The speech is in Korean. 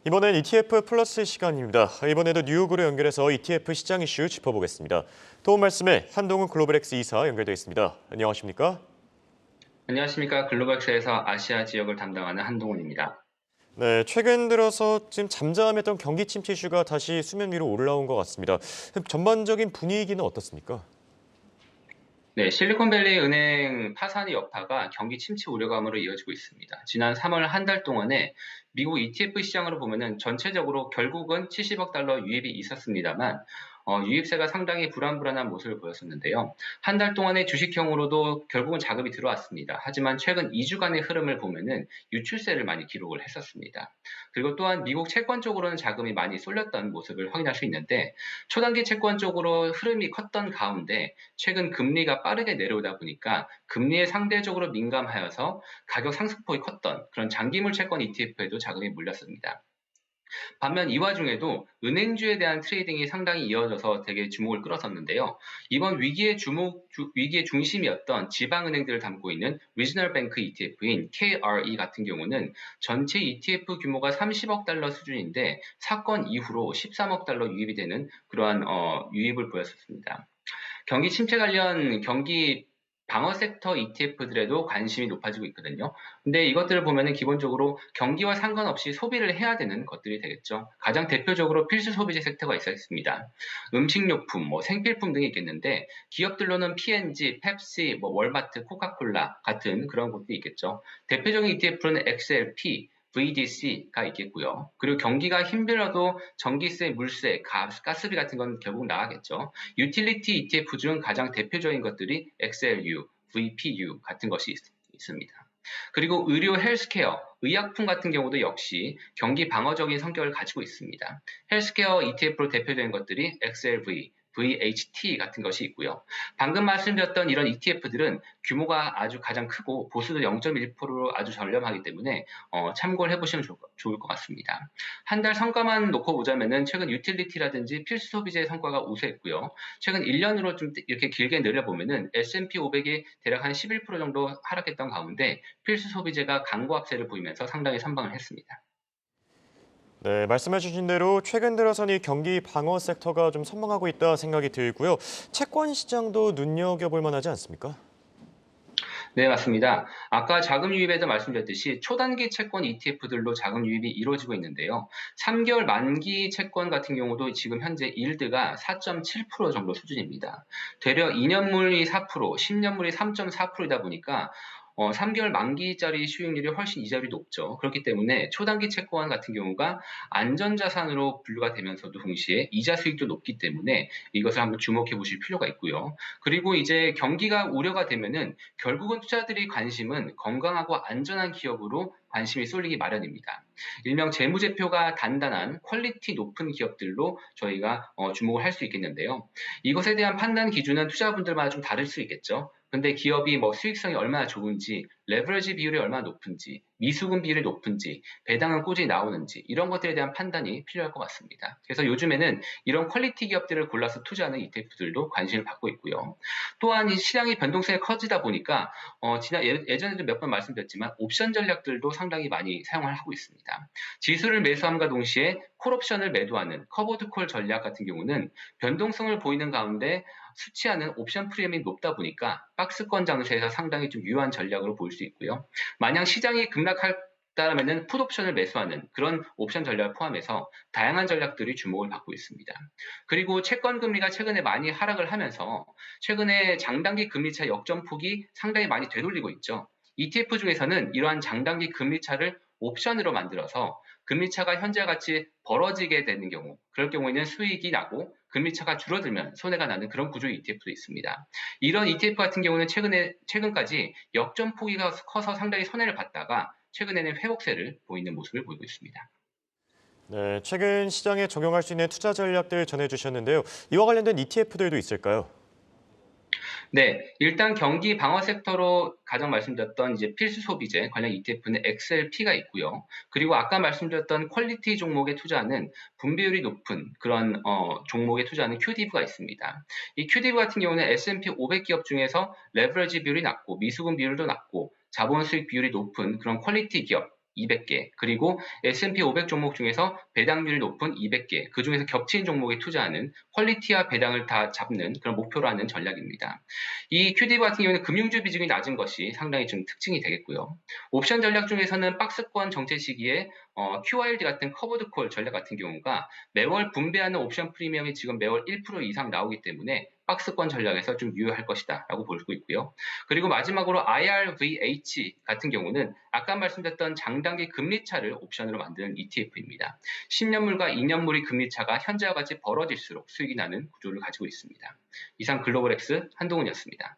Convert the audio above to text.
이번엔 ETF 플러스 시간입니다. 이번에도 뉴욕으로 연결해서 ETF 시장 이슈 짚어보겠습니다. 도움 말씀에 한동훈 글로벌엑스 이사 연결되어 있습니다. 안녕하십니까? 안녕하십니까. 글로벌엑스에서 아시아 지역을 담당하는 한동훈입니다. 네, 최근 들어서 지금 잠잠했던 경기 침체 이슈가 다시 수면 위로 올라온 것 같습니다. 전반적인 분위기는 어떻습니까? 네, 실리콘밸리 은행 파산의 여파가 경기 침체 우려감으로 이어지고 있습니다. 지난 3월 한 달 동안에 미국 ETF 시장으로 보면은 전체적으로 결국은 70억 달러 유입이 있었습니다만, 유입세가 상당히 불안불안한 모습을 보였었는데요. 한 달 동안의 주식형으로도 결국은 자금이 들어왔습니다. 하지만 최근 2주간의 흐름을 보면은 유출세를 많이 기록을 했었습니다. 그리고 또한 미국 채권 쪽으로는 자금이 많이 쏠렸던 모습을 확인할 수 있는데, 초단기 채권 쪽으로 흐름이 컸던 가운데 최근 금리가 빠르게 내려오다 보니까 금리에 상대적으로 민감하여서 가격 상승폭이 컸던 그런 장기물 채권 ETF에도 자금이 몰렸습니다. 반면 이 와중에도 은행주에 대한 트레이딩이 상당히 이어져서 되게 주목을 끌었었는데요. 이번 위기의 중심이었던 지방은행들을 담고 있는 리지널 뱅크 ETF인 KRE 같은 경우는 전체 ETF 규모가 30억 달러 수준인데 사건 이후로 13억 달러 유입이 되는 그러한 유입을 보였었습니다. 경기 침체 관련 경기 방어 섹터 ETF들에도 관심이 높아지고 있거든요. 근데 이것들을 보면은 기본적으로 경기와 상관없이 소비를 해야 되는 것들이 되겠죠. 가장 대표적으로 필수 소비재 섹터가 있습니다. 음식료품, 생필품 등이 있겠는데 기업들로는 P&G, 펩시, 월마트, 코카콜라 같은 그런 곳들이 있겠죠. 대표적인 ETF는 XLP, VDC가 있겠고요. 그리고 경기가 힘들어도 전기세, 물세, 가스비 같은 건 결국 나가겠죠. 유틸리티 ETF 중 가장 대표적인 것들이 XLU, VPU 같은 것이 있습니다. 그리고 의료 헬스케어, 의약품 같은 경우도 역시 경기 방어적인 성격을 가지고 있습니다. 헬스케어 ETF로 대표적인 것들이 XLV, VHT 같은 것이 있고요. 방금 말씀드렸던 이런 ETF들은 규모가 아주 가장 크고 보수도 0.1%로 아주 저렴하기 때문에 참고를 해보시면 좋을 것 같습니다. 한 달 성과만 놓고 보자면은 최근 유틸리티라든지 필수 소비재의 성과가 우수했고요. 최근 1년으로 좀 이렇게 길게 내려보면은 S&P 500이 대략 한 11% 정도 하락했던 가운데 필수 소비재가 강보 합세를 보이면서 상당히 선방을 했습니다. 네, 말씀해 주신 대로 최근 들어서는 이 경기 방어 섹터가 좀 선방하고 있다 생각이 들고요. 채권 시장도 눈여겨볼 만하지 않습니까? 네, 맞습니다. 아까 자금 유입에도 말씀드렸듯이 초단기 채권 ETF들로 자금 유입이 이루어지고 있는데요. 3개월 만기 채권 같은 경우도 지금 현재 일드가 4.7% 정도 수준입니다. 되려 2년물이 4%, 10년물이 3.4%이다 보니까 3개월 만기짜리 수익률이 훨씬 이자율이 높죠. 그렇기 때문에 초단기 채권 같은 경우가 안전자산으로 분류가 되면서도 동시에 이자 수익도 높기 때문에 이것을 한번 주목해 보실 필요가 있고요. 그리고 이제 경기가 우려가 되면은 결국은 투자들이 관심은 건강하고 안전한 기업으로 관심이 쏠리기 마련입니다. 일명 재무제표가 단단한 퀄리티 높은 기업들로 저희가 주목을 할 수 있겠는데요. 이것에 대한 판단 기준은 투자분들마다 좀 다를 수 있겠죠. 근데 기업이 수익성이 얼마나 좋은지, 레버리지 비율이 얼마나 높은지, 미수금 비율이 높은지, 배당은 꾸준히 나오는지 이런 것들에 대한 판단이 필요할 것 같습니다. 그래서 요즘에는 이런 퀄리티 기업들을 골라서 투자하는 ETF들도 관심을 받고 있고요. 또한 이 시장이 변동성이 커지다 보니까 예전에도 몇 번 말씀드렸지만 옵션 전략들도 상당히 많이 사용을 하고 있습니다. 지수를 매수함과 동시에 콜옵션을 매도하는 커버드 콜 전략 같은 경우는 변동성을 보이는 가운데 수치하는 옵션 프리미엄이 높다 보니까 박스권 장세에서 상당히 좀 유효한 전략으로 보일 수 있고요. 만약 시장이 급락했다면은 풋옵션을 매수하는 그런 옵션 전략을 포함해서 다양한 전략들이 주목을 받고 있습니다. 그리고 채권 금리가 최근에 많이 하락을 하면서 최근에 장단기 금리차 역전폭이 상당히 많이 되돌리고 있죠. ETF 중에서는 이러한 장단기 금리차를 옵션으로 만들어서 금리차가 현재와 같이 벌어지게 되는 경우, 그럴 경우에는 수익이 나고 금리차가 줄어들면 손해가 나는 그런 구조의 ETF도 있습니다. 이런 ETF 같은 경우는 최근까지 역전폭이 커서 상당히 손해를 봤다가 최근에는 회복세를 보이는 모습을 보이고 있습니다. 네, 최근 시장에 적용할 수 있는 투자 전략들 전해주셨는데요. 이와 관련된 ETF들도 있을까요? 네, 일단 경기 방어 섹터로 가장 말씀드렸던 이제 필수 소비재 관련 ETF는 XLP가 있고요. 그리고 아까 말씀드렸던 퀄리티 종목에 투자하는 분배율이 높은 그런 종목에 투자하는 QDIV가 있습니다. 이 QDIV 같은 경우는 S&P 500 기업 중에서 레버리지 비율이 낮고 미수금 비율도 낮고 자본 수익 비율이 높은 그런 퀄리티 기업 200개, 그리고 S&P 500 종목 중에서 배당률이 높은 200개, 그 중에서 겹친 종목에 투자하는 퀄리티와 배당을 다 잡는 그런 목표로 하는 전략입니다. 이 QD 같은 경우는 금융주 비중이 낮은 것이 상당히 좀 특징이 되겠고요. 옵션 전략 중에서는 박스권 정체 시기에 QRD 같은 커버드 콜 전략 같은 경우가 매월 분배하는 옵션 프리미엄이 지금 매월 1% 이상 나오기 때문에 박스권 전략에서 좀 유효할 것이다 라고 볼 수 있고요. 그리고 마지막으로 IRVH 같은 경우는 아까 말씀드렸던 장단기 금리차를 옵션으로 만드는 ETF입니다. 10년물과 2년물의 금리차가 현재와 같이 벌어질수록 수익이 나는 구조를 가지고 있습니다. 이상 글로벌엑스 한동훈이었습니다.